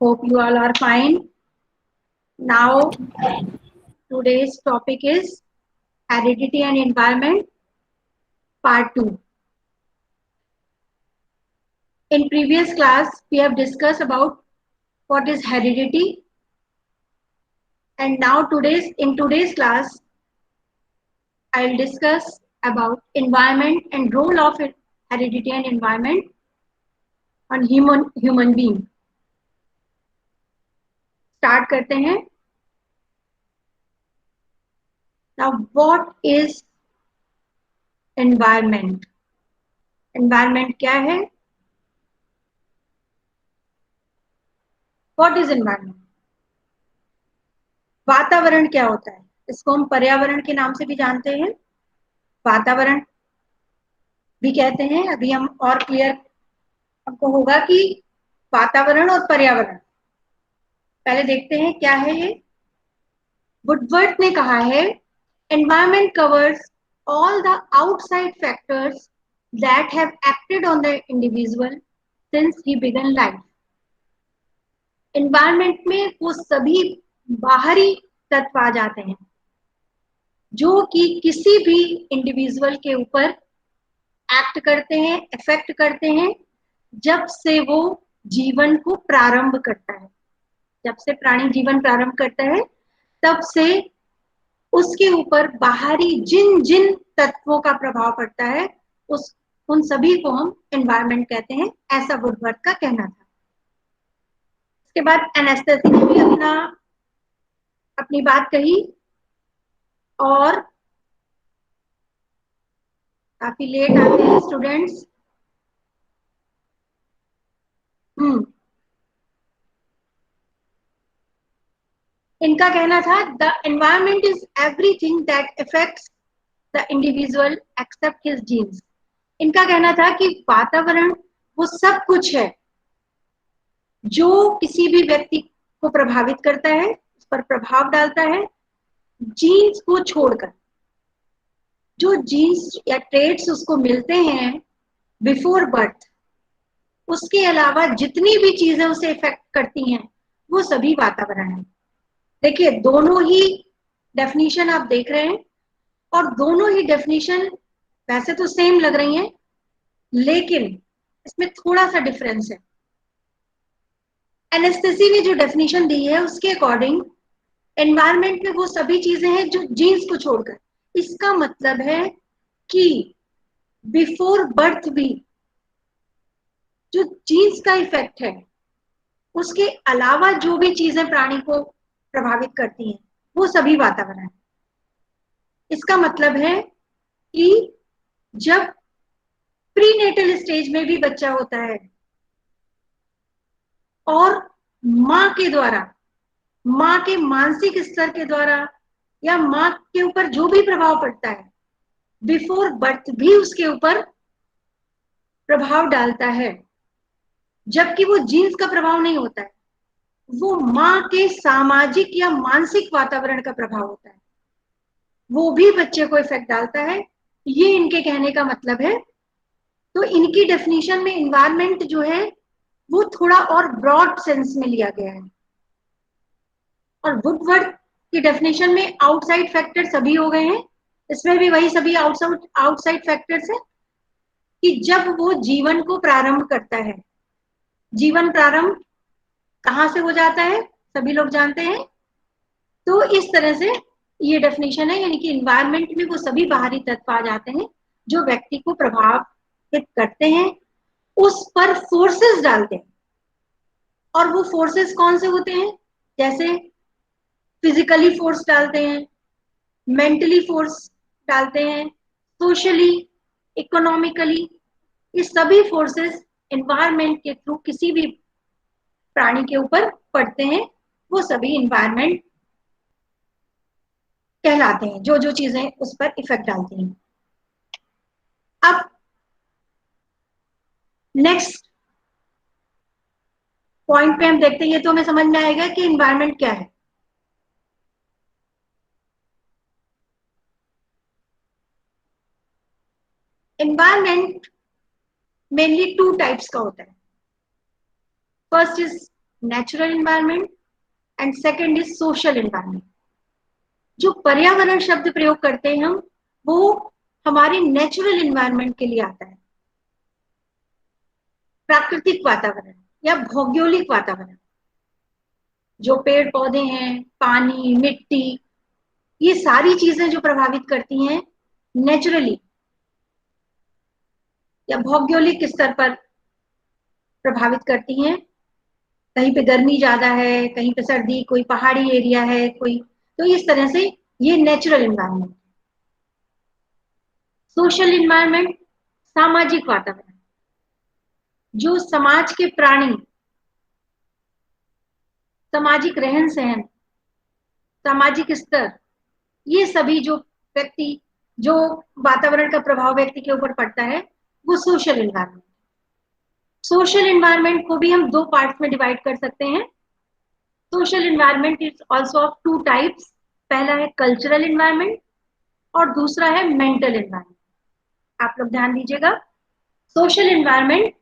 Hope you all are fine. Now, today's topic is heredity and environment, part 2. In previous class, we have discussed about what is heredity, and now in today's class, I'll discuss about environment and role of heredity and environment on human being. Start करते हैं. Now, what is environment? Environment क्या है? What is environment? वातावरण क्या होता है? इसको हम पर्यावरण के नाम से भी जानते हैं, वातावरण भी कहते हैं. अभी हम और क्लियर हमको होगा कि वातावरण और पर्यावरण. पहले देखते हैं क्या है ये. वुडवर्थ ने कहा है, environment covers all the outside factors that have acted on the individual since he began life. Environment में वो सभी बाहरी तत्व आ जाते हैं जो कि किसी भी इंडिविजुअल के ऊपर एक्ट करते हैं, इफेक्ट करते हैं जब से वो जीवन को प्रारंभ करता है. जब से प्राणी जीवन प्रारंभ करता है तब से उसके ऊपर बाहरी जिन जिन तत्वों का प्रभाव पड़ता है उन सभी को हम एनवायरनमेंट कहते हैं, ऐसा वुडवर्थ का कहना था. उसके बाद एनास्टेसी ने भी अपनी बात कही और काफी लेट आते हैं स्टूडेंट्स. इनका कहना था the environment is everything that affects the individual except his genes. इनका कहना था कि वातावरण वो सब कुछ है जो किसी भी व्यक्ति को प्रभावित करता है, उस पर प्रभाव डालता है, जीन्स को छोड़कर. जो जीन्स या ट्रेड्स उसको मिलते हैं बिफोर बर्थ, उसके अलावा जितनी भी चीजें उसे इफेक्ट करती हैं वो सभी वातावरण है. देखिए, दोनों ही डेफिनेशन आप देख रहे हैं और दोनों ही डेफिनेशन वैसे तो सेम लग रही हैं, लेकिन इसमें थोड़ा सा डिफरेंस है. एनेस्थेसी ने जो डेफिनेशन दी है उसके अकॉर्डिंग एनवायरनमेंट में वो सभी चीजें हैं जो जीन्स को छोड़कर. इसका मतलब है कि बिफोर बर्थ भी जो जीन्स का इफेक्ट है उसके अलावा जो भी चीजें प्राणी को प्रभावित करती हैं वो सभी वातावरण है. इसका मतलब है कि जब प्रीनेटल स्टेज में भी बच्चा होता है और मां के द्वारा, मां के मानसिक स्तर के द्वारा या मां के ऊपर जो भी प्रभाव पड़ता है बिफोर बर्थ भी उसके ऊपर प्रभाव डालता है, जबकि वो जीन्स का प्रभाव नहीं होता है. वो मां के सामाजिक या मानसिक वातावरण का प्रभाव होता है, वो भी बच्चे को इफेक्ट डालता है. ये इनके कहने का मतलब है. तो इनकी डेफिनेशन में एनवायरनमेंट जो है वो थोड़ा और ब्रॉड सेंस में लिया गया है. और वुडवर्थ की डेफिनेशन में आउटसाइड फैक्टर सभी हो गए हैं. इसमें भी वही सभी आउटसाइड फैक्टर्स है कि जब वो जीवन को प्रारंभ करता है. जीवन प्रारंभ कहाँ से हो जाता है सभी लोग जानते हैं. तो इस तरह से ये डेफिनेशन है, यानी कि एनवायरनमेंट में वो सभी बाहरी तत्व आ जाते हैं जो व्यक्ति को प्रभावित करते हैं, उस पर फोर्सेस डालते हैं. और वो फोर्सेस कौन से होते हैं? जैसे फिजिकली फोर्स डालते हैं, मेंटली फोर्स डालते हैं, सोशली, इकोनॉमिकली. ये सभी फोर्सेस एनवायरनमेंट के थ्रू किसी भी प्राणी के ऊपर पड़ते हैं, वो सभी एनवायरनमेंट कहलाते हैं, जो जो चीजें उस पर इफेक्ट डालती हैं. अब नेक्स्ट पॉइंट पे हम देखते हैं, तो हमें समझ में आएगा कि एनवायरनमेंट क्या है. एनवायरनमेंट मेनली टू टाइप्स का होता है। First is natural environment and second is social environment. जो पर्यावरण शब्द प्रयोग करते हैं हम, वो हमारे नेचुरल एनवायरनमेंट के लिए आता है। प्राकृतिक वातावरण या भौगोलिक वातावरण, जो पेड़ पौधे हैं, पानी, मिट्टी, ये सारी चीजें जो प्रभावित करती हैं नेचुरली या भौगोलिक स्तर पर प्रभावित करती हैं। कहीं पे गर्मी ज्यादा है, कहीं पे सर्दी, कोई पहाड़ी एरिया है, कोई, तो इस तरह से ये नेचुरल एनवायरनमेंट। सोशल एनवायरनमेंट सामाजिक वातावरण, जो समाज के प्राणी, सामाजिक रहन सहन, सामाजिक स्तर, ये सभी जो व्यक्ति, जो वातावरण का प्रभाव व्यक्ति के ऊपर पड़ता है, वो सोशल एनवायरनमेंट। सोशल एनवायरनमेंट को भी हम दो पार्ट्स में डिवाइड कर सकते हैं। Social environment is also of two types. पहला है कल्चरल एनवायरनमेंट और दूसरा है मेंटल एनवायरनमेंट। आप लोग ध्यान दीजिएगा, सोशल एनवायरनमेंट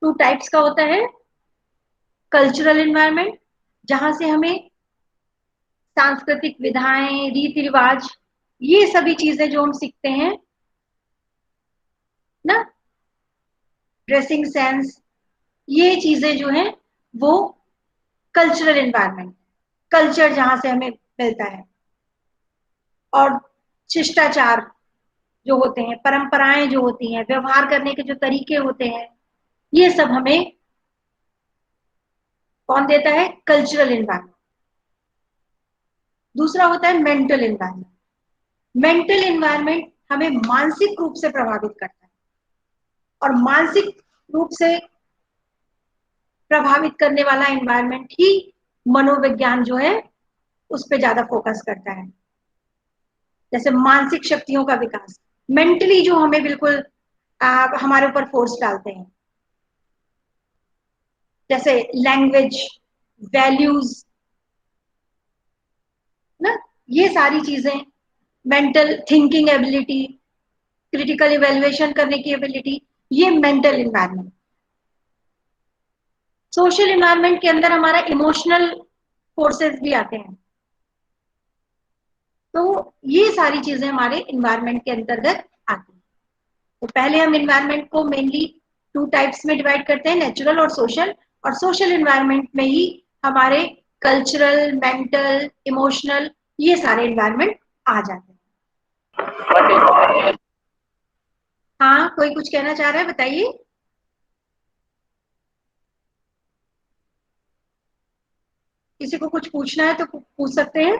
टू टाइप्स का होता है। कल्चरल एनवायरनमेंट, जहां से हमें सांस्कृतिक विधाएं, रीति रिवाज, ये सभी चीजें जो हम सीखते हैं ना, ड्रेसिंग सेंस, ये चीजें जो हैं वो कल्चरल एनवायरनमेंट, कल्चर जहां से हमें मिलता है। और शिष्टाचार जो होते हैं, परंपराएं जो होती हैं, व्यवहार करने के जो तरीके होते हैं, ये सब हमें कौन देता है? Cultural environment. दूसरा होता है मेंटल एनवायरनमेंट। मेंटल एनवायरनमेंट हमें मानसिक रूप से प्रभावित करता है, और मानसिक रूप से प्रभावित करने वाला एनवायरनमेंट ही मनोविज्ञान जो है उस पर ज्यादा फोकस करता है। जैसे मानसिक शक्तियों का विकास, मेंटली जो हमें बिल्कुल हमारे ऊपर फोर्स डालते हैं, जैसे लैंग्वेज, वैल्यूज ना, ये सारी चीजें, mental thinking ability, critical evaluation करने की एबिलिटी, ये मेंटल इन्वायरमेंट। सोशल इन्वायरमेंट के अंदर हमारा इमोशनल फोर्सेस भी आते हैं। तो ये सारी चीजें हमारे इन्वायरमेंट के अंतर्गत आती हैं। तो पहले हम इन्वायरमेंट को मेनली टू टाइप्स में डिवाइड करते हैं, नेचुरल और सोशल। और सोशल इन्वायरमेंट में ही हमारे कल्चरल, मेंटल, इमोशनल, ये सारे इन्वायरमेंट आ जाते हैं। हाँ, कोई कुछ कहना चाह रहा है, बताइए। किसी को कुछ पूछना है तो पूछ सकते हैं।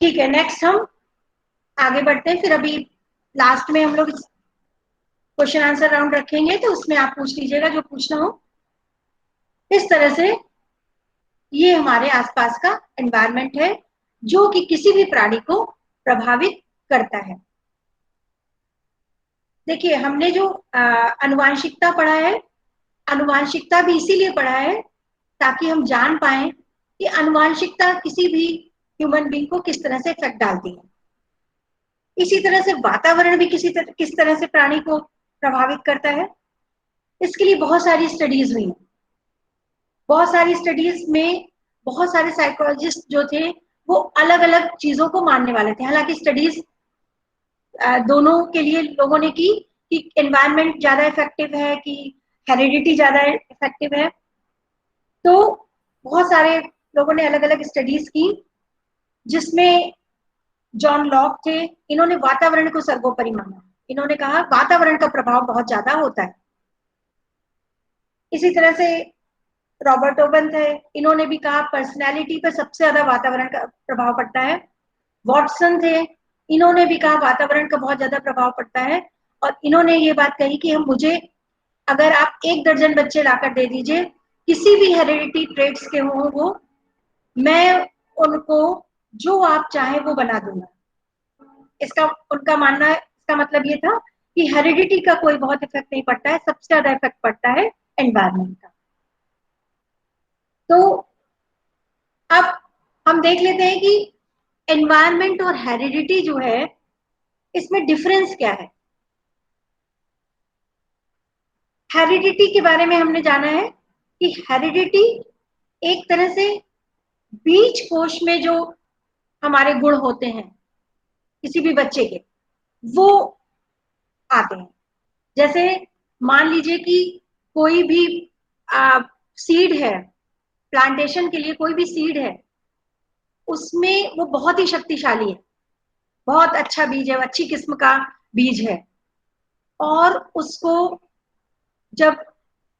ठीक है, नेक्स्ट हम आगे बढ़ते हैं। फिर अभी लास्ट में हम लोग क्वेश्चन आंसर राउंड रखेंगे, तो उसमें आप पूछ लीजिएगा जो पूछना हो। इस तरह से ये हमारे आसपास का एनवायरनमेंट है जो कि किसी भी प्राणी को प्रभावित करता है। देखिए, हमने जो अनुवांशिकता पढ़ा है, अनुवांशिकता भी इसीलिए पढ़ा है ताकि हम जान पाए कि अनुवांशिकता किसी भी ह्यूमन बीइंग को किस तरह से इफेक्ट डालती है। इसी तरह से वातावरण भी किस तरह से प्राणी को प्रभावित करता है। इसके लिए बहुत सारी स्टडीज हुई। बहुत सारी स्टडीज में बहुत सारे साइकोलॉजिस्ट जो थे वो अलग अलग चीजों को मानने वाले थे। हालांकि स्टडीज दोनों के लिए लोगों ने की कि एनवायरनमेंट ज्यादा इफेक्टिव है कि हेरिडिटी ज्यादा इफेक्टिव है। तो बहुत सारे लोगों ने अलग अलग स्टडीज की, जिसमें जॉन लॉक थे। इन्होंने वातावरण को सर्वोपरि माना। इन्होंने कहा वातावरण का प्रभाव बहुत ज्यादा होता है। इसी तरह से रॉबर्ट ओवन थे। इन्होंने भी कहा पर्सनैलिटी पर सबसे ज्यादा वातावरण का प्रभाव पड़ता है। वॉटसन थे। इन्होंने भी कहा वातावरण का बहुत ज्यादा प्रभाव पड़ता है। और इन्होंने ये बात कही कि हम मुझे अगर आप 1 दर्जन बच्चे लाकर दे दीजिए, किसी भी हेरिडिटी ट्रेट्स के हों वो, मैं उनको जो आप चाहें वो बना दूंगा। इसका उनका मानना, इसका मतलब ये था कि हेरिडिटी का कोई बहुत इफेक्ट नहीं पड़ता है, सबसे ज्यादा इफेक्ट पड़ता है एनवायरनमेंट का। तो अब हम देख लेते हैं कि एनवायरनमेंट और हेरिडिटी जो है इसमें डिफरेंस क्या है? हेरिडिटी के बारे में हमने जाना है कि हेरिडिटी एक तरह से बीज कोश में जो हमारे गुण होते हैं किसी भी बच्चे के, वो आते हैं। जैसे मान लीजिए कि कोई भी सीड है, प्लांटेशन के लिए कोई भी सीड है, उसमें वो बहुत ही शक्तिशाली है, बहुत अच्छा बीज है, अच्छी किस्म का बीज है, और उसको जब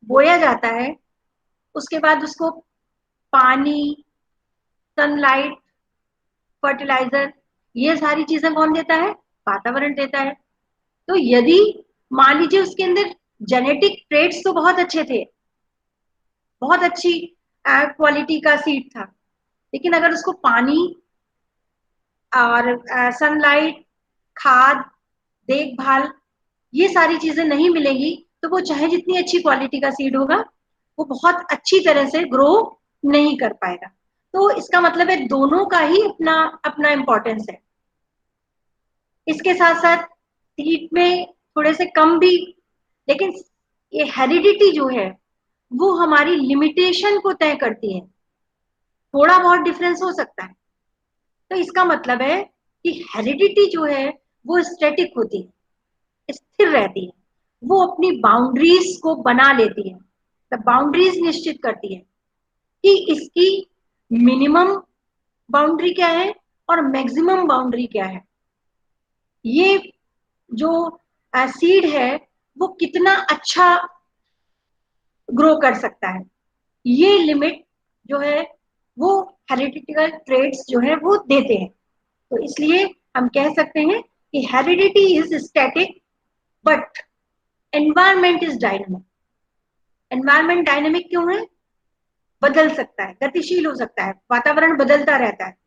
बोया जाता है उसके बाद उसको पानी, सनलाइट, फर्टिलाइजर, ये सारी चीजें कौन देता है? वातावरण देता है। तो यदि मान लीजिए उसके अंदर जेनेटिक ट्रेड्स तो बहुत अच्छे थे, बहुत अच्छी क्वालिटी का सीड था, लेकिन अगर उसको पानी और सनलाइट, खाद, देखभाल, ये सारी चीजें नहीं मिलेंगी, तो वो चाहे जितनी अच्छी क्वालिटी का सीड होगा, वो बहुत अच्छी तरह से ग्रो नहीं कर पाएगा। तो इसका मतलब है दोनों का ही अपना अपना इंपॉर्टेंस है। इसके साथ साथ सीड में थोड़े से कम भी, लेकिन ये हेरिडिटी जो है वो हमारी लिमिटेशन को तय करती है। थोड़ा बहुत डिफरेंस हो सकता है। तो इसका मतलब है कि हेरिडिटी जो है वो स्टैटिक होती है, स्थिर रहती है, वो अपनी बाउंड्रीज को बना लेती है, द बाउंड्रीज निश्चित करती है कि इसकी मिनिमम बाउंड्री क्या है और मैक्सिमम बाउंड्री क्या है। ये जो सीड है वो कितना अच्छा ग्रो कर सकता है, ये लिमिट जो है वो हेरिडिटिकल ट्रेड्स जो है वो देते हैं। तो इसलिए हम कह सकते हैं कि heredity is static but environment is dynamic. Environment dynamic क्यों है? बदल सकता है, गतिशील हो सकता है, वातावरण बदलता रहता है।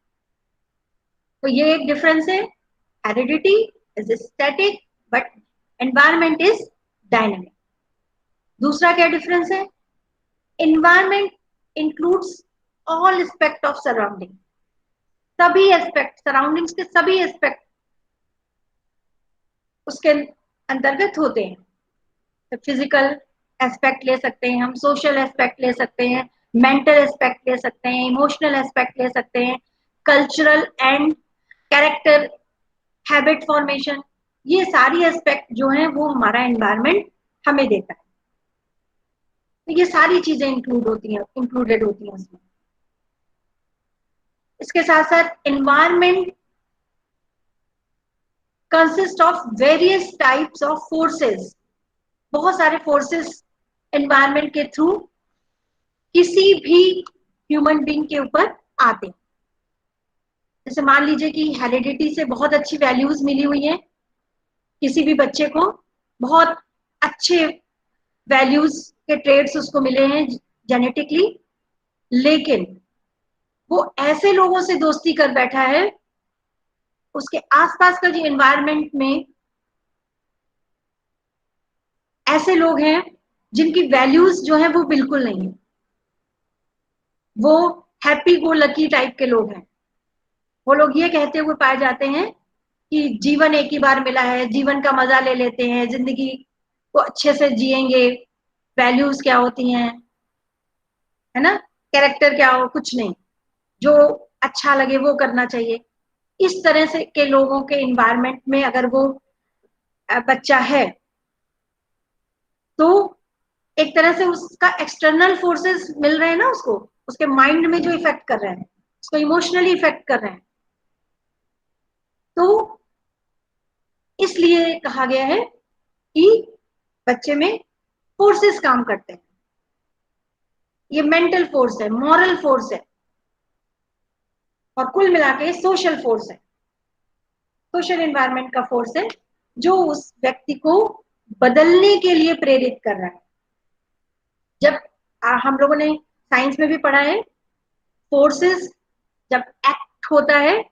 तो ये एक डिफरेंस है, heredity is static but environment is dynamic. दूसरा क्या डिफरेंस है? Environment includes all aspect of surrounding. सभी एस्पेक्ट, सराउंडिंग्स के सभी एस्पेक्ट उसके अंतर्गत होते हैं। तो फिजिकल एस्पेक्ट ले सकते हैं हम, सोशल एस्पेक्ट ले सकते हैं, मेंटल एस्पेक्ट ले सकते हैं, इमोशनल एस्पेक्ट ले सकते हैं, cultural and character, habit formation, ये सारी एस्पेक्ट जो है वो हमारा एनवायरनमेंट हमें देता है। तो ये सारी चीजें इंक्लूडेड होती हैं उसमें। इसके साथ साथ environment consist of various types of forces. बहुत सारे फोर्सेस एनवायरनमेंट के थ्रू किसी भी ह्यूमन बीइंग के ऊपर आते हैं। जैसे मान लीजिए कि हेरिडिटी से बहुत अच्छी वैल्यूज मिली हुई है, किसी भी बच्चे को बहुत अच्छे वैल्यूज के ट्रेड्स उसको मिले हैं जेनेटिकली, लेकिन वो ऐसे लोगों से दोस्ती कर बैठा है, उसके आसपास का जो एनवायरनमेंट में ऐसे लोग हैं जिनकी वैल्यूज जो है वो बिल्कुल नहीं है, वो हैप्पी गो लकी टाइप के लोग हैं। वो लोग ये कहते हुए पाए जाते हैं कि जीवन एक ही बार मिला है, जीवन का मजा ले लेते हैं, जिंदगी को अच्छे से जिएंगे, वैल्यूज क्या होती हैं, है ना, कैरेक्टर क्या हो, कुछ नहीं, जो अच्छा लगे वो करना चाहिए। इस तरह से के लोगों के इन्वायरमेंट में अगर वो बच्चा है, तो एक तरह से उसका एक्सटर्नल फोर्सेस मिल रहे हैं ना उसको, उसके माइंड में जो इफेक्ट कर रहे हैं, उसको इमोशनली इफेक्ट कर रहे हैं। तो इसलिए कहा गया है कि बच्चे में फोर्सेस काम करते हैं। ये मेंटल फोर्स है, मॉरल फोर्स है, और कुल मिला के सोशल फोर्स है, सोशल एनवायरनमेंट का फोर्स है, जो उस व्यक्ति को बदलने के लिए प्रेरित कर रहा है। जब हम लोगों ने साइंस में भी पढ़ा है, फोर्सेस जब एक्ट होता है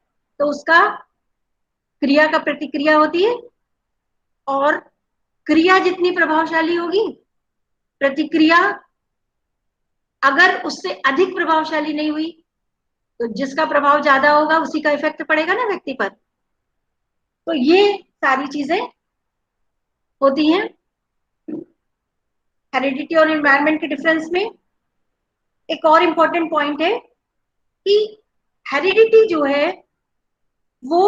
तो उसका क्रिया का प्रतिक्रिया होती है, और क्रिया जितनी प्रभावशाली होगी, प्रतिक्रिया अगर उससे अधिक प्रभावशाली नहीं हुई, तो जिसका प्रभाव ज्यादा होगा उसी का इफेक्ट पड़ेगा ना व्यक्ति पर। तो ये सारी चीजें होती हैं। हेरिडिटी और एनवायरनमेंट के डिफरेंस में एक और इम्पोर्टेंट पॉइंट है कि हेरिडिटी जो है वो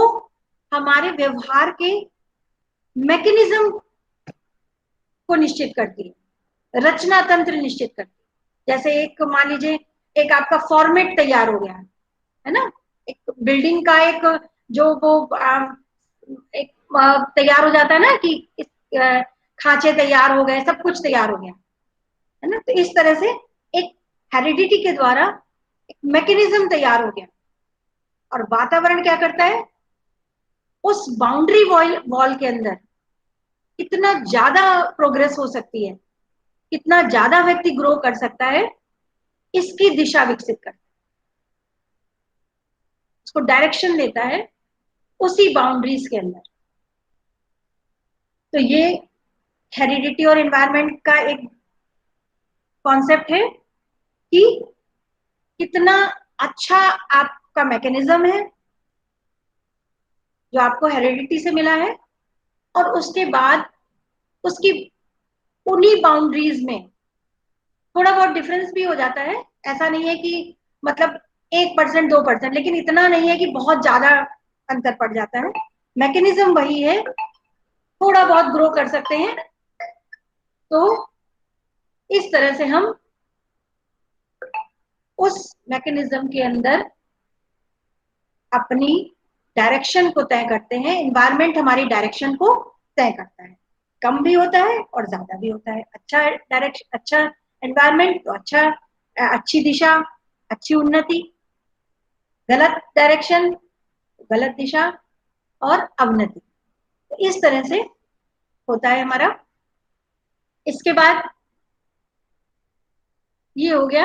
हमारे व्यवहार के मैकेनिज्म को निश्चित करती है, रचना तंत्र निश्चित करती है। जैसे एक मान लीजिए एक आपका फॉर्मेट तैयार हो गया है ना, एक बिल्डिंग का एक जो वो एक तैयार हो जाता है ना कि इस खांचे तैयार हो गए, सब कुछ तैयार हो गया है ना, तो इस तरह से एक हेरिडिटी के द्वारा एक मैकेनिज्म तैयार हो गया। और वातावरण क्या करता है, उस बाउंड्री वॉल वॉल के अंदर कितना ज्यादा प्रोग्रेस हो सकती है, कितना ज्यादा व्यक्ति ग्रो कर सकता है, इसकी दिशा विकसित करता है, उसको डायरेक्शन देता है उसी बाउंड्रीज के अंदर। तो ये हेरिडिटी और एनवायरनमेंट का एक कॉन्सेप्ट है कि कितना अच्छा आपका मैकेनिज्म है जो आपको हेरिडिटी से मिला है, और उसके बाद उसकी उन्हीं बाउंड्रीज में थोड़ा बहुत डिफरेंस भी हो जाता है। ऐसा नहीं है कि मतलब 1% 2%, लेकिन इतना नहीं है कि बहुत ज्यादा अंतर पड़ जाता है। मैकेनिज्म वही है, थोड़ा बहुत ग्रो कर सकते हैं। तो इस तरह से हम उस मैकेनिज्म के अंदर अपनी डायरेक्शन को तय करते हैं। एनवायरनमेंट हमारी डायरेक्शन को तय करता है, कम भी होता है और ज्यादा भी होता है। अच्छा डायरेक्शन, अच्छा एनवायरनमेंट तो अच्छा, अच्छी दिशा, अच्छी उन्नति, गलत डायरेक्शन, गलत दिशा और अवनति। तो इस तरह से होता है हमारा। इसके बाद ये हो गया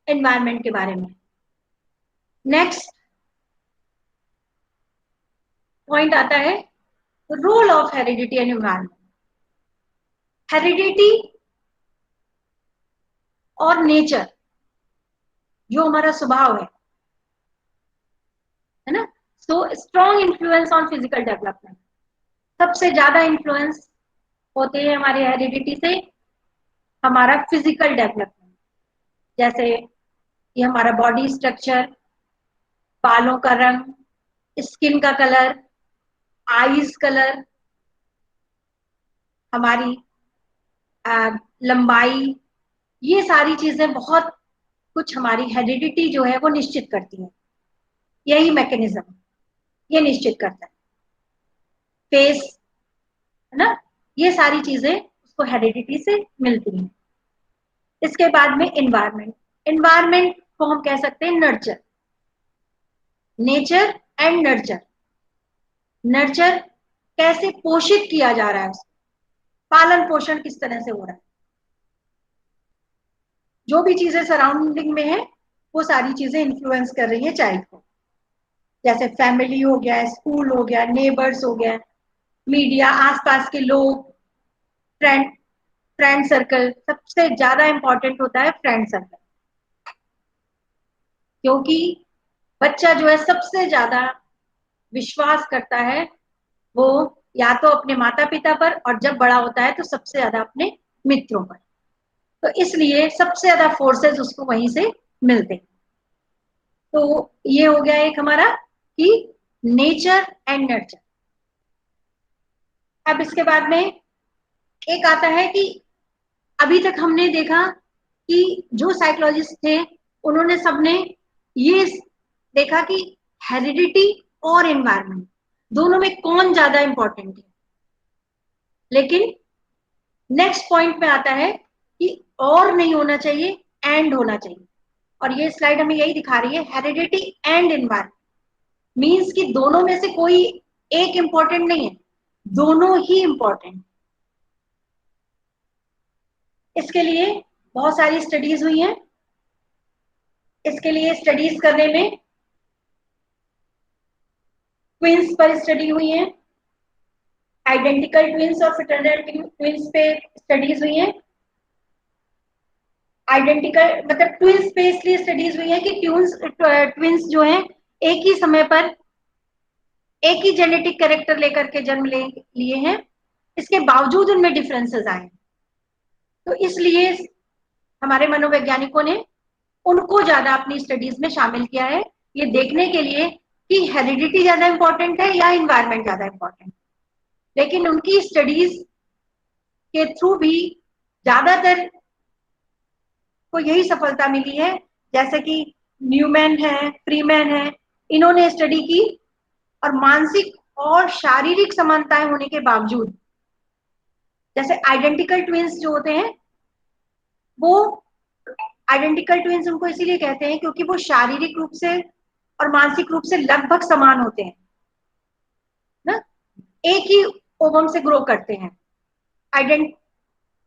एनवायरनमेंट के बारे में। नेक्स्ट पॉइंट आता है role of heredity and environment. Heredity और नेचर, जो हमारा स्वभाव है ना, so strong influence on physical development. सबसे ज्यादा इन्फ्लुएंस होते हैं हमारे हेरिडिटी से हमारा फिजिकल डेवलपमेंट। जैसे ये हमारा बॉडी स्ट्रक्चर, बालों का रंग, स्किन का कलर, आईज कलर, हमारी लंबाई, ये सारी चीजें बहुत कुछ हमारी हेरिडिटी जो है वो निश्चित करती है। यही मैकेनिज्म ये निश्चित करता है। फेस, है ना, ये सारी चीजें उसको हेरिडिटी से मिलती हैं। इसके बाद में एनवायरनमेंट। एनवायरनमेंट को हम कह सकते हैं nurture, nature and nurture. Nurture कैसे पोषित किया जा रहा है, पालन पोषण किस तरह से हो रहा है, जो भी चीजें सराउंडिंग में है वो सारी चीजें इन्फ्लुएंस कर रही है चाइल्ड को। जैसे फैमिली हो गया, स्कूल हो गया, नेबर्स हो गया, मीडिया, आसपास के लोग, फ्रेंड, फ्रेंड सर्कल। सबसे ज्यादा इंपॉर्टेंट होता है फ्रेंड सर्कल, क्योंकि बच्चा जो है सबसे ज्यादा विश्वास करता है वो या तो अपने माता पिता पर, और जब बड़ा होता है तो सबसे ज्यादा अपने मित्रों पर। तो इसलिए सबसे ज्यादा फोर्सेस उसको वहीं से मिलते हैं। तो ये हो गया एक हमारा कि नेचर एंड नर्चर। अब इसके बाद में एक आता है कि अभी तक हमने देखा कि जो साइकोलॉजिस्ट थे उन्होंने सबने ये देखा कि हेरिडिटी और एनवायरनमेंट दोनों में कौन ज्यादा इंपॉर्टेंट है। लेकिन नेक्स्ट पॉइंट में आता है कि और नहीं होना चाहिए, एंड होना चाहिए। और ये स्लाइड हमें यही दिखा रही है, हेरिडिटी एंड एनवायरनमेंट मीन्स कि दोनों में से कोई एक इंपॉर्टेंट नहीं है, दोनों ही इंपॉर्टेंट। इसके लिए बहुत सारी स्टडीज हुई हैं। इसके लिए स्टडीज करने में ट्विंस पर स्टडी हुई है, आइडेंटिकल ट्विंस और फ्रेटर्नल ट्विंस पे स्टडीज हुई है। आइडेंटिकल मतलब ट्विंस पे इसलिए स्टडीज हुई है कि ट्विंस जो है एक ही समय पर एक ही जेनेटिक कैरेक्टर लेकर के जन्म लिए हैं, इसके बावजूद उनमें डिफरेंसेस आए। तो इसलिए हमारे मनोवैज्ञानिकों ने उनको ज्यादा अपनी स्टडीज में शामिल किया है, ये देखने के लिए कि हेरिडिटी ज्यादा इंपॉर्टेंट है या इन्वायरमेंट ज्यादा इंपॉर्टेंट। लेकिन उनकी स्टडीज के थ्रू भी ज्यादातर को यही सफलता मिली है, जैसे कि न्यूमैन है, फ्रीमैन है, इन्होंने स्टडी की और मानसिक और शारीरिक समानताएं होने के बावजूद, जैसे आइडेंटिकल ट्विंस जो होते हैं, वो आइडेंटिकल ट्विंस उनको इसीलिए कहते हैं क्योंकि वो शारीरिक रूप से और मानसिक रूप से लगभग समान होते हैं ना, एक ही ओवम से ग्रो करते हैं,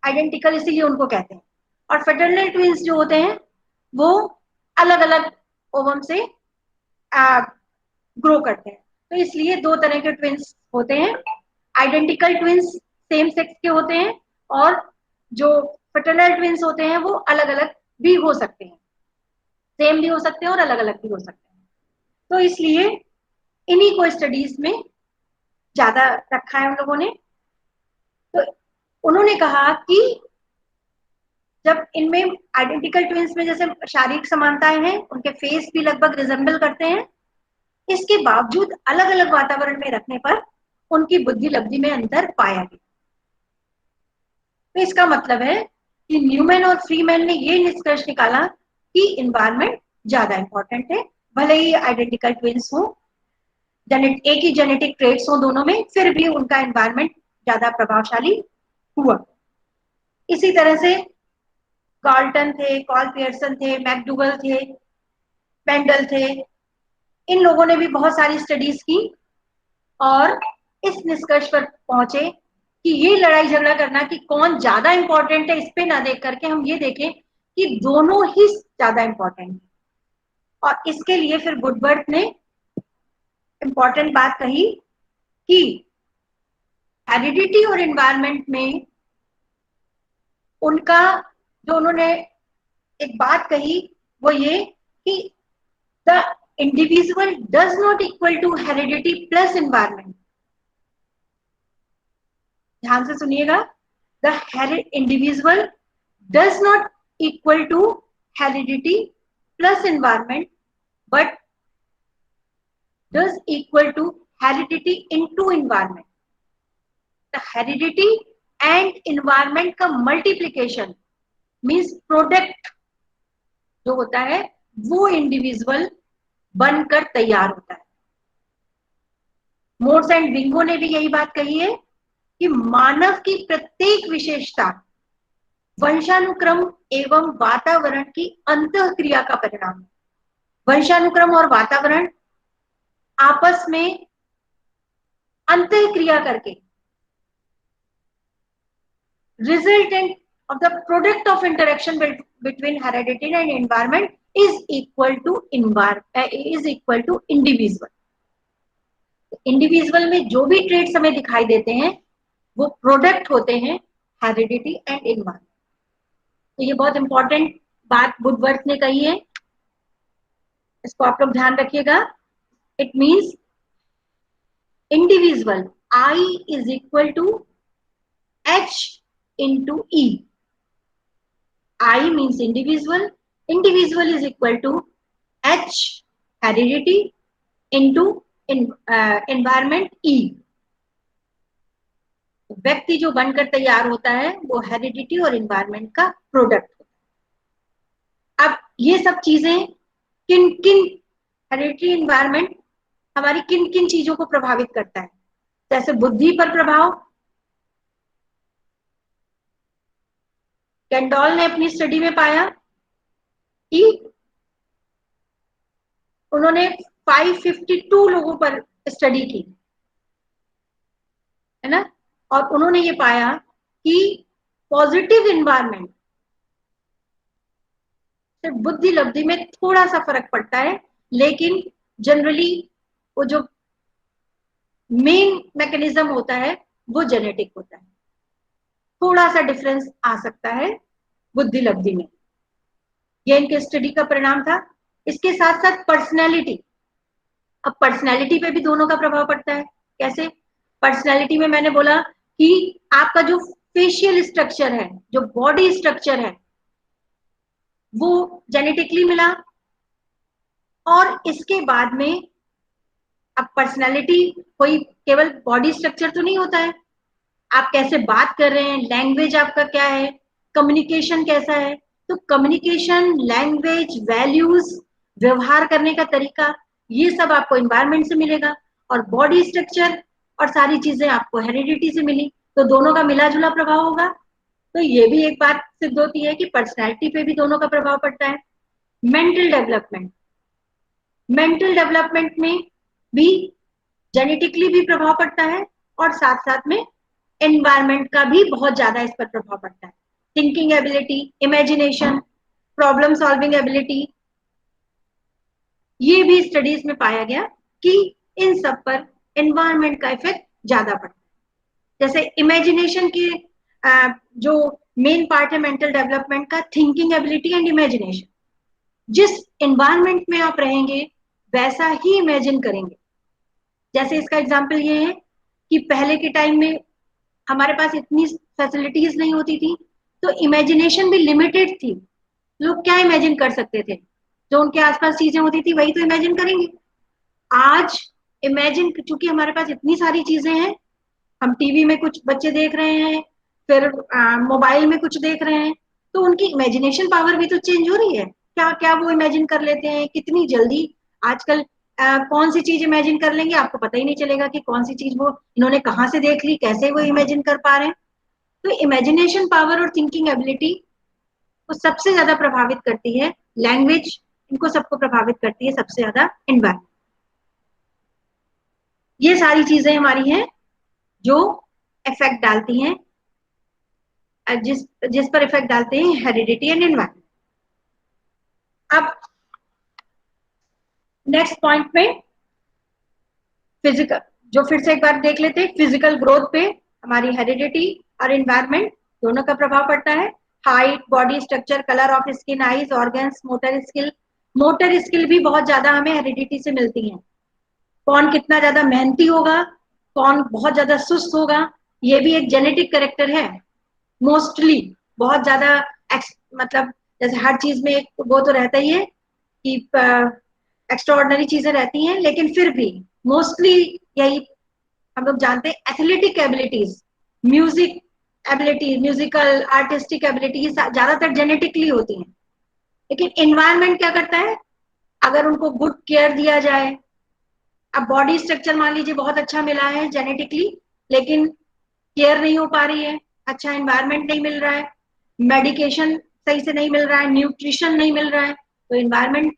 आइडेंटिकल इसीलिए उनको कहते हैं। और फेटर्नल ट्विंस जो होते हैं वो अलग अलग ओवम से ग्रो करते हैं। तो इसलिए दो तरह के ट्विंस होते हैं, आइडेंटिकल ट्विंस सेम सेक्स के होते हैं, और जो फेटर्नल ट्विंस होते हैं वो अलग अलग भी हो सकते हैं, सेम भी हो सकते हैं और अलग अलग भी हो सकते हैं। तो इसलिए इन्हीं को स्टडीज में ज्यादा रखा है उन लोगों ने। तो उन्होंने कहा कि जब इनमें आइडेंटिकल ट्विंस में जैसे शारीरिक समानताएं हैं, उनके फेस भी लगभग रिजेंबल करते हैं, इसके बावजूद अलग अलग वातावरण में रखने पर उनकी बुद्धि लब्धि में अंतर पाया गया। तो इसका मतलब है कि न्यूमैन और फ्रीमैन ने ये निष्कर्ष निकाला कि इन्वायरमेंट ज्यादा इंपॉर्टेंट है, भले ही आइडेंटिकल ट्विंस हो, एक ही जेनेटिक ट्रेट्स हो दोनों में, फिर भी उनका इन्वायरमेंट ज्यादा प्रभावशाली हुआ। इसी तरह से गाल्टन थे, कॉल पियर्सन थे, मैकडूगल थे, पेंडल थे, इन लोगों ने भी बहुत सारी स्टडीज की और इस निष्कर्ष पर पहुंचे कि ये लड़ाई झगड़ा करना कि कौन ज्यादा इंपॉर्टेंट है, इस पे ना देख करके हम ये देखें कि दोनों ही ज्यादा इंपॉर्टेंट है। और इसके लिए फिर वुडवर्थ ने इंपॉर्टेंट बात कही कि हेरिडिटी और एनवायरनमेंट में उनका जो उन्होंने एक बात कही वो ये कि the individual does not equal to heredity plus environment. ध्यान से सुनिएगा, the individual does not equal to heredity plus environment but does equal to heredity into environment. The heredity and environment का मल्टीप्लीकेशन मीन्स प्रोडक्ट जो होता है वो individual बनकर तैयार होता है। मोर्स एंड बिंगो ने भी यही बात कही है कि मानव की प्रत्येक विशेषता वंशानुक्रम एवं वातावरण की अंतःक्रिया का परिणाम है। वंशानुक्रम और वातावरण आपस में अंतःक्रिया करके resultant of the product of interaction between heredity and environment is equal to individual। Individual में जो भी ट्रेट्स हमें दिखाई देते हैं वो प्रोडक्ट होते हैं हेरिडिटी एंड एनवायरनमेंट। तो ये बहुत इंपॉर्टेंट बात वुडवर्थ ने कही है, इसको आप लोग ध्यान रखिएगा। It means individual I is equal to H into E. I means individual, individual is equal to H heredity into environment E। व्यक्ति जो बनकर तैयार होता है वो हेरिडिटी और एनवायरनमेंट का प्रोडक्ट होता है। अब ये सब चीजें किन किन हेरिडिटी एनवायरनमेंट हमारी किन किन चीजों को प्रभावित करता है, जैसे बुद्धि पर प्रभाव। कैंडॉल ने अपनी स्टडी में पाया कि उन्होंने 552 लोगों पर स्टडी की है ना, और उन्होंने ये पाया कि पॉजिटिव एनवायरनमेंट से बुद्धि लब्धि में थोड़ा सा फर्क पड़ता है, लेकिन जनरली वो जो मेन मैकेनिज्म होता है वो जेनेटिक होता है। थोड़ा सा डिफरेंस आ सकता है बुद्धि लब्धि में, ये इनके स्टडी का परिणाम था। इसके साथ साथ पर्सनैलिटी, अब पर्सनैलिटी पे भी दोनों का प्रभाव पड़ता है। कैसे? पर्सनैलिटी में मैंने बोला कि आपका जो फेशियल स्ट्रक्चर है, जो बॉडी स्ट्रक्चर है, वो जेनेटिकली मिला। और इसके बाद में अब पर्सनैलिटी कोई केवल बॉडी स्ट्रक्चर तो नहीं होता है, आप कैसे बात कर रहे हैं, लैंग्वेज आपका क्या है, कम्युनिकेशन कैसा है। तो कम्युनिकेशन, लैंग्वेज, वैल्यूज, व्यवहार करने का तरीका, ये सब आपको इन्वायरमेंट से मिलेगा। और बॉडी स्ट्रक्चर और सारी चीजें आपको हेरिडिटी से मिली, तो दोनों का मिला जुला प्रभाव होगा। तो ये भी एक बात सिद्ध होती है कि पर्सनैलिटी पे भी दोनों का प्रभाव पड़ता है। मेंटल डेवलपमेंट, मेंटल डेवलपमेंट में भी जेनेटिकली भी प्रभाव पड़ता है और साथ साथ में एनवायरमेंट का भी बहुत ज्यादा इस पर प्रभाव पड़ता है। Thinking ability, imagination, problem solving ability, ये भी स्टडीज में पाया गया कि इन सब पर एनवायरमेंट का इफेक्ट ज्यादा पड़ता है। जैसे इमेजिनेशन की जो मेन पार्ट है मेंटल डेवलपमेंट का, थिंकिंग एबिलिटी एंड इमेजिनेशन। जिस एनवायरमेंट में आप रहेंगे वैसा ही इमेजिन करेंगे। जैसे इसका एग्जाम्पल ये है कि पहले के टाइम में हमारे पास इतनी फैसिलिटीज नहीं होती थी, तो इमेजिनेशन भी लिमिटेड थी। लोग क्या इमेजिन कर सकते थे? जो उनके आसपास चीजें होती थी वही तो इमेजिन करेंगे। आज इमेजिन, चूंकि हमारे पास इतनी सारी चीजें हैं, हम टीवी में कुछ बच्चे देख रहे हैं, फिर मोबाइल में कुछ देख रहे हैं, तो उनकी इमेजिनेशन पावर भी तो चेंज हो रही है। क्या क्या वो इमेजिन कर लेते हैं कितनी जल्दी। आजकल कौन सी चीज इमेजिन कर लेंगे आपको पता ही नहीं चलेगा कि कौन सी चीज वो इन्होंने कहाँ से देख ली, कैसे वो इमेजिन कर पा रहे हैं। तो इमेजिनेशन पावर और थिंकिंग एबिलिटी को सबसे ज्यादा प्रभावित करती है लैंग्वेज, इनको सबको प्रभावित करती है सबसे ज्यादा एनवायरमेंट। ये सारी चीजें हमारी हैं जो इफेक्ट डालती हैं, जिस जिस पर इफेक्ट डालते हैं हेरिडिटी एंड एनवायरमेंट। अब नेक्स्ट पॉइंट पे फिजिकल, जो फिर से एक बार देख लेते हैं, फिजिकल ग्रोथ पे हमारी हेरिडिटी और एनवायरमेंट दोनों का प्रभाव पड़ता है। Height, body structure, colour of skin, eyes, organs, motor skill. Motor skill भी बहुत ज्यादा हमें हेरिडिटी से मिलती है। कौन कितना ज्यादा मेहनती होगा, कौन बहुत ज्यादा सुस्त होगा, ये भी एक जेनेटिक करेक्टर है मोस्टली। बहुत ज्यादा मतलब जैसे हर चीज में एक वो तो रहता ही है कि एक्स्ट्राऑर्डिनरी चीजें रहती हैं, लेकिन फिर भी मोस्टली यही हम लोग जानते हैं। Athletic abilities, music ability, musical artistic ability, ये ज्यादातर जेनेटिकली होती हैं। लेकिन एनवायरमेंट क्या करता है, अगर उनको गुड केयर दिया जाए। अब बॉडी स्ट्रक्चर मान लीजिए बहुत अच्छा मिला है जेनेटिकली, लेकिन केयर नहीं हो पा रही है, अच्छा एनवायरमेंट नहीं मिल रहा है, मेडिकेशन सही से नहीं मिल रहा है, न्यूट्रिशन नहीं मिल रहा है, तो एनवायरमेंट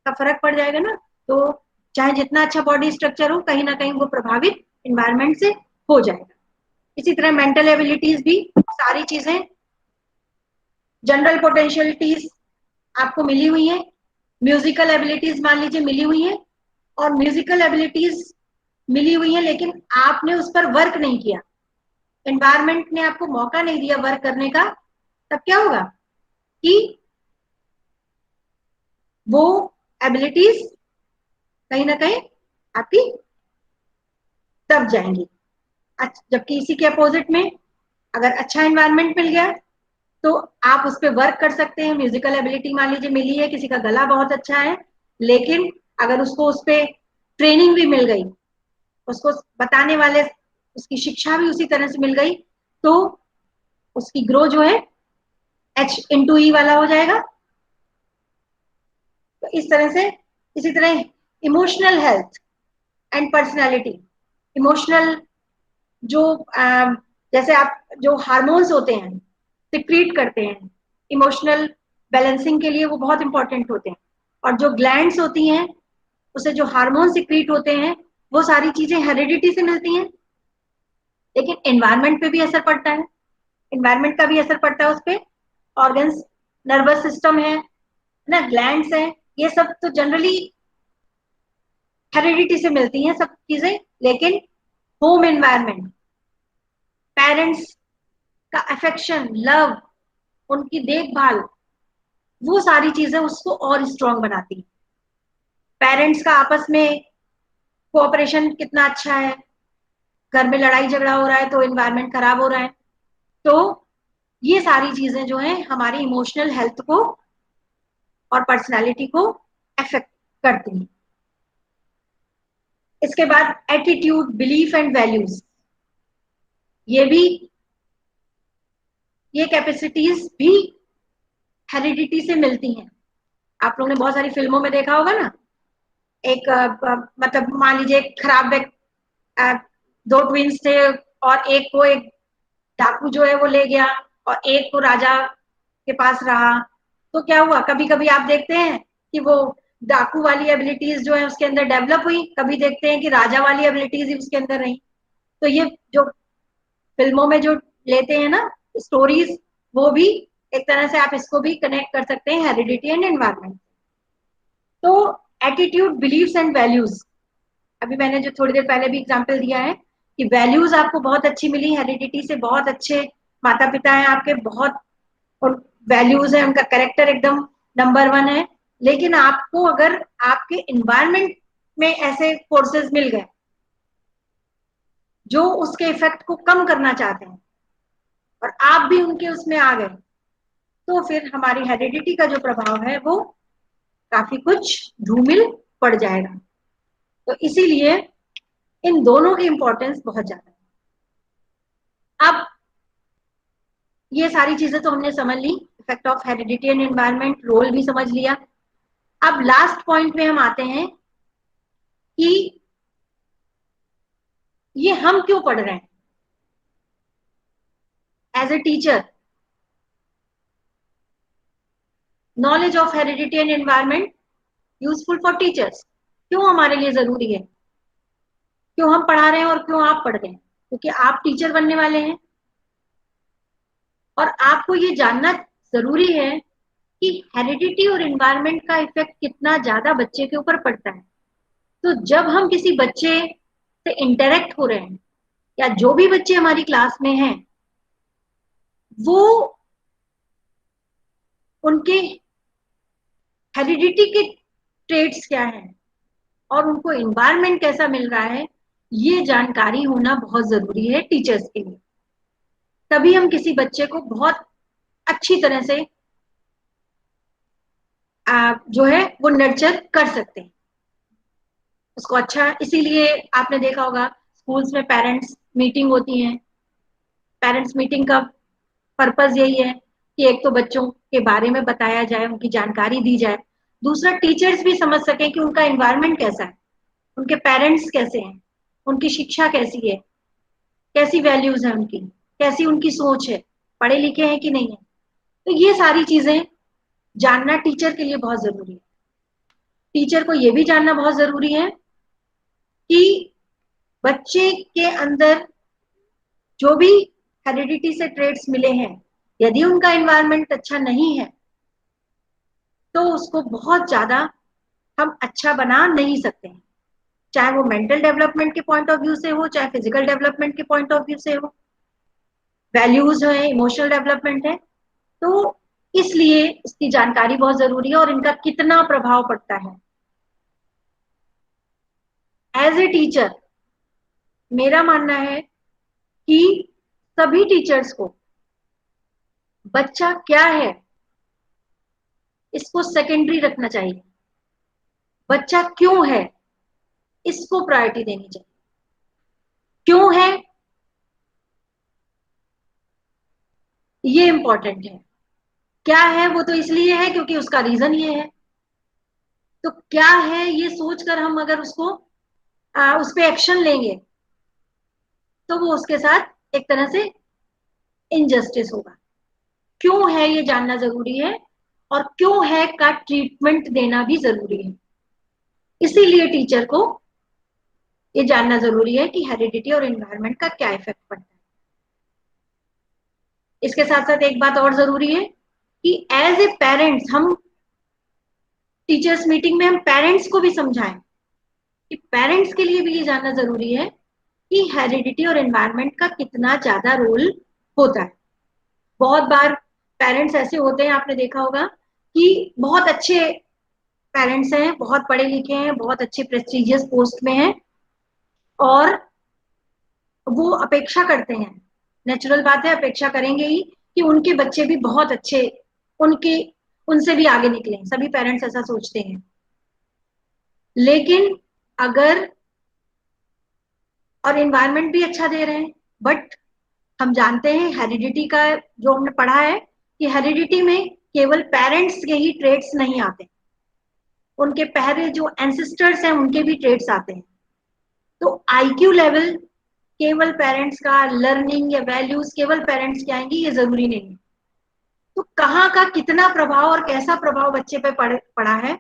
का फर्क पड़ जाएगा ना। तो चाहे जितना अच्छा बॉडी स्ट्रक्चर हो, कहीं ना कहीं वो प्रभावित एनवायरमेंट से हो जाएगा। इसी तरह मेंटल एबिलिटीज भी सारी चीजें, जनरल पोटेंशियलिटीज आपको मिली हुई है, म्यूजिकल एबिलिटीज मान लीजिए मिली हुई है, और म्यूजिकल एबिलिटीज मिली हुई है लेकिन आपने उस पर वर्क नहीं किया, एनवायरमेंट ने आपको मौका नहीं दिया वर्क करने का, तब क्या होगा कि वो एबिलिटीज कहीं ना कहीं आपकी दब जाएंगी। जबकि इसी के अपोजिट में अगर अच्छा एनवायरमेंट मिल गया तो आप उस पर वर्क कर सकते हैं। म्यूजिकल एबिलिटी मान लीजिए मिली है, किसी का गला बहुत अच्छा है, लेकिन अगर उसको उस पर ट्रेनिंग भी मिल गई, उसको बताने वाले उसकी शिक्षा भी उसी तरह से मिल गई, तो उसकी ग्रो जो है H/E वाला हो जाएगा। तो इस तरह से, इसी तरह emotional health and personality. Emotional जो जैसे आप जो हार्मोन्स होते हैं सिक्रीट करते हैं इमोशनल बैलेंसिंग के लिए, वो बहुत इंपॉर्टेंट होते हैं। और जो ग्लैंड्स होती हैं उसे जो हार्मोन सिक्रीट होते हैं, वो सारी चीजें हेरिडिटी से मिलती हैं। लेकिन एनवायरमेंट पे भी असर पड़ता है, एनवायरमेंट का भी असर पड़ता है उस पर। ऑर्गन्स, नर्वस सिस्टम है ना, ग्लैंड्स है, ये सब तो जनरली हेरिडिटी से मिलती हैं सब चीजें। लेकिन होम एनवायरमेंट, पेरेंट्स का अफेक्शन, लव, उनकी देखभाल, वो सारी चीजें उसको और स्ट्रांग बनाती हैं। पेरेंट्स का आपस में कोऑपरेशन कितना अच्छा है, घर में लड़ाई झगड़ा हो रहा है तो एनवायरनमेंट खराब हो रहा है। तो ये सारी चीजें जो है हमारी इमोशनल हेल्थ को और पर्सनालिटी को अफेक्ट करती हैं। इसके बाद एटीट्यूड, बिलीफ एंड वैल्यूज, ये भी, ये कैपेसिटीज भी हेरिडिटी से मिलती हैं। आप लोगों ने बहुत सारी फिल्मों में देखा होगा ना, एक मतलब मान लीजिए खराब दो ट्विंस थे और एक को एक डाकू जो है वो ले गया और एक को राजा के पास रहा। तो क्या हुआ, कभी कभी आप देखते हैं कि वो डाकू वाली एबिलिटीज जो है उसके अंदर डेवलप हुई, कभी देखते हैं कि राजा वाली एबिलिटीज ही उसके अंदर रही। तो ये जो फिल्मों में जो लेते हैं ना स्टोरीज, वो भी एक तरह से आप इसको भी कनेक्ट कर सकते हैं हेरिडिटी एंड एनवायरनमेंट। तो एटीट्यूड, बिलीव्स एंड वैल्यूज, अभी मैंने जो थोड़ी देर पहले भी एग्जांपल दिया है कि वैल्यूज आपको बहुत अच्छी मिली हेरिडिटी से, बहुत अच्छे माता पिता हैं आपके, बहुत वैल्यूज है, उनका कैरेक्टर एकदम नंबर वन है। लेकिन आपको अगर आपके इन्वायरमेंट में ऐसे फोर्सेस मिल गए जो उसके इफेक्ट को कम करना चाहते हैं और आप भी उनके उसमें आ गए, तो फिर हमारी हेरिडिटी का जो प्रभाव है वो काफी कुछ धूमिल पड़ जाएगा। तो इसीलिए इन दोनों की इंपॉर्टेंस बहुत ज्यादा है। अब ये सारी चीजें तो हमने समझ ली, effect of heredity and environment, role भी समझ लिया। अब लास्ट पॉइंट में हम आते हैं कि ये हम क्यों पढ़ रहे हैं as a teacher. Knowledge of heredity and environment useful for teachers, क्यों हमारे लिए जरूरी है, क्यों हम पढ़ा रहे हैं और क्यों आप पढ़ रहे हैं, क्योंकि आप टीचर बनने वाले हैं और आपको ये जानना जरूरी है कि हेरिडिटी और एनवायरनमेंट का इफेक्ट कितना ज्यादा बच्चे के ऊपर पड़ता है। तो जब हम किसी बच्चे से इंटरेक्ट हो रहे हैं या जो भी बच्चे हमारी क्लास में हैं, वो उनके हेरिडिटी के ट्रेड्स क्या हैं और उनको एनवायरनमेंट कैसा मिल रहा है, ये जानकारी होना बहुत जरूरी है टीचर्स के लिए। तभी हम किसी बच्चे को बहुत अच्छी तरह से जो है वो नर्चर कर सकते हैं उसको। अच्छा, इसीलिए आपने देखा होगा स्कूल्स में पेरेंट्स मीटिंग होती है। पेरेंट्स मीटिंग का पर्पस यही है कि एक तो बच्चों के बारे में बताया जाए, उनकी जानकारी दी जाए, दूसरा टीचर्स भी समझ सकें कि उनका एनवायरनमेंट कैसा है, उनके पेरेंट्स कैसे हैं, उनकी शिक्षा कैसी है, कैसी वैल्यूज है उनकी, कैसी उनकी सोच है, पढ़े लिखे हैं कि नहीं है। तो ये सारी चीजें जानना टीचर के लिए बहुत जरूरी है। टीचर को ये भी जानना बहुत जरूरी है कि बच्चे के अंदर जो भी हेरिडिटी से ट्रेड्स मिले हैं, यदि उनका एनवायरनमेंट अच्छा नहीं है तो उसको बहुत ज्यादा हम अच्छा बना नहीं सकते हैं, चाहे वो मेंटल डेवलपमेंट के पॉइंट ऑफ व्यू से हो, चाहे फिजिकल डेवलपमेंट के पॉइंट ऑफ व्यू से हो, वैल्यूज है, इमोशनल डेवलपमेंट है। तो इसलिए इसकी जानकारी बहुत जरूरी है और इनका कितना प्रभाव पड़ता है। एज ए टीचर मेरा मानना है कि सभी टीचर्स को बच्चा क्या है इसको सेकेंडरी रखना चाहिए, बच्चा क्यों है इसको प्रायोरिटी देनी चाहिए। क्यों है ये इंपॉर्टेंट है, क्या है वो तो इसलिए है क्योंकि उसका रीजन ये है। तो क्या है ये सोचकर हम अगर उसको उस पर एक्शन लेंगे तो वो उसके साथ एक तरह से इनजस्टिस होगा। क्यों है ये जानना जरूरी है और क्यों है का ट्रीटमेंट देना भी जरूरी है। इसीलिए टीचर को ये जानना जरूरी है कि हेरिडिटी और एनवायरनमेंट का क्या इफेक्ट पड़ता है। इसके साथ साथ एक बात और जरूरी है कि एज ए पेरेंट्स हम टीचर्स मीटिंग में हम पेरेंट्स को भी समझाएं कि पेरेंट्स के लिए भी ये जानना जरूरी है कि हेरिडिटी और एनवायरनमेंट का कितना ज्यादा रोल होता है। बहुत बार पेरेंट्स ऐसे होते हैं, आपने देखा होगा कि बहुत अच्छे पेरेंट्स हैं, बहुत पढ़े लिखे हैं, बहुत अच्छे प्रेस्टिजियस पोस्ट में हैं, और वो अपेक्षा करते हैं, नेचुरल बात है, अपेक्षा करेंगे ही कि उनके बच्चे भी बहुत अच्छे, उनके उनसे भी आगे निकलें, सभी पेरेंट्स ऐसा सोचते हैं। लेकिन अगर, और एनवायरनमेंट भी अच्छा दे रहे हैं, बट हम जानते हैं हेरिडिटी का, जो हमने पढ़ा है कि हेरिडिटी में केवल पेरेंट्स के ही ट्रेड्स नहीं आते, उनके पहले जो एंसेस्टर्स हैं उनके भी ट्रेड्स आते हैं। तो आईक्यू लेवल केवल पेरेंट्स का, लर्निंग या वैल्यूज केवल पेरेंट्स की आएंगी ये जरूरी नहीं है। तो कहाँ का कितना प्रभाव और कैसा प्रभाव बच्चे पे पड़ा है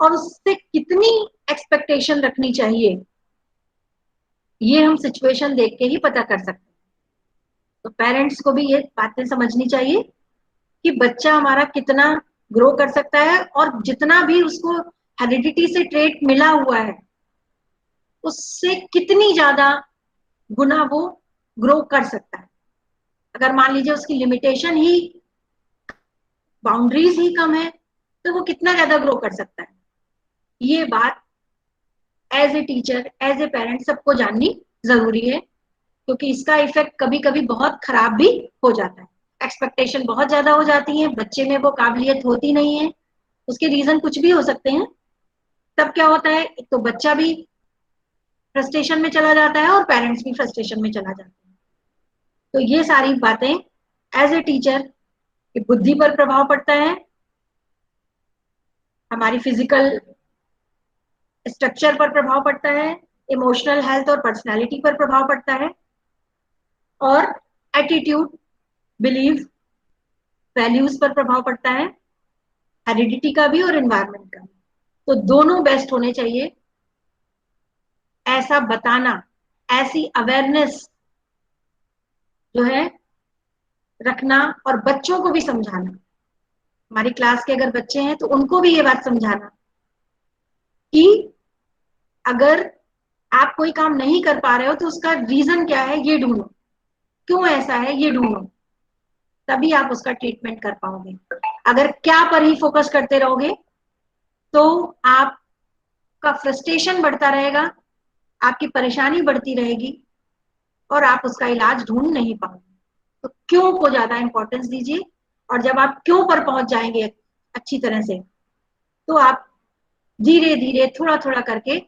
और उससे कितनी एक्सपेक्टेशन रखनी चाहिए, ये हम सिचुएशन देख के ही पता कर सकते हैं। तो पेरेंट्स को भी ये बातें समझनी चाहिए कि बच्चा हमारा कितना ग्रो कर सकता है, और जितना भी उसको हेरिडिटी से ट्रेट मिला हुआ है उससे कितनी ज्यादा गुना वो ग्रो कर सकता है। अगर मान लीजिए उसकी लिमिटेशन ही, बाउंड्रीज ही कम है, तो वो कितना ज्यादा ग्रो कर सकता है, ये बात as a teacher, as a parent सबको जाननी जरूरी है। क्योंकि इसका इफेक्ट कभी कभी बहुत खराब भी हो जाता है, एक्सपेक्टेशन बहुत ज्यादा हो जाती है, बच्चे में वो काबिलियत होती नहीं है, उसके रीजन कुछ भी हो सकते हैं। तब क्या होता है, एक तो बच्चा भी फ्रस्ट्रेशन में चला जाता है और पेरेंट्स भी फ्रस्ट्रेशन में चला जाता है। तो ये सारी बातें एज ए टीचर की बुद्धि पर प्रभाव पड़ता है, हमारी फिजिकल स्ट्रक्चर पर प्रभाव पड़ता है, इमोशनल हेल्थ और पर्सनालिटी पर प्रभाव पड़ता है, और एटीट्यूड, बिलीव, वैल्यूज पर प्रभाव पड़ता है, हेरिडिटी का भी और एनवायरनमेंट का भी। तो दोनों बेस्ट होने चाहिए, ऐसा बताना, ऐसी अवेयरनेस जो है रखना, और बच्चों को भी समझाना, हमारी क्लास के अगर बच्चे हैं तो उनको भी ये बात समझाना कि अगर आप कोई काम नहीं कर पा रहे हो तो उसका रीजन क्या है ये ढूंढो, क्यों ऐसा है ये ढूंढो, तभी आप उसका ट्रीटमेंट कर पाओगे। अगर क्या पर ही फोकस करते रहोगे तो आपका फ्रस्ट्रेशन बढ़ता रहेगा, आपकी परेशानी बढ़ती रहेगी, और आप उसका इलाज ढूंढ नहीं पाओगे। तो क्यों को ज्यादा इंपॉर्टेंस दीजिए, और जब आप क्यों पर पहुंच जाएंगे अच्छी तरह से, तो आप धीरे धीरे थोड़ा थोड़ा करके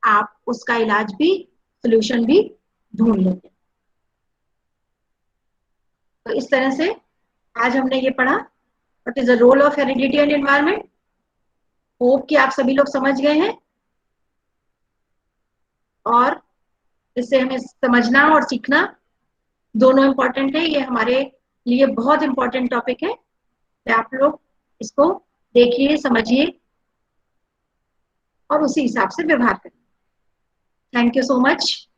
आप उसका इलाज भी, सोल्यूशन भी ढूंढ लेंगे। तो इस तरह से आज हमने ये पढ़ा, what is the role of heredity and environment. Hope कि आप सभी लोग समझ गए हैं, और इससे हमें समझना और सीखना दोनों इंपॉर्टेंट है, ये हमारे लिए बहुत इंपॉर्टेंट टॉपिक है। तो आप लोग इसको देखिए, समझिए और उसी हिसाब से व्यवहार करिए। Thank you so much.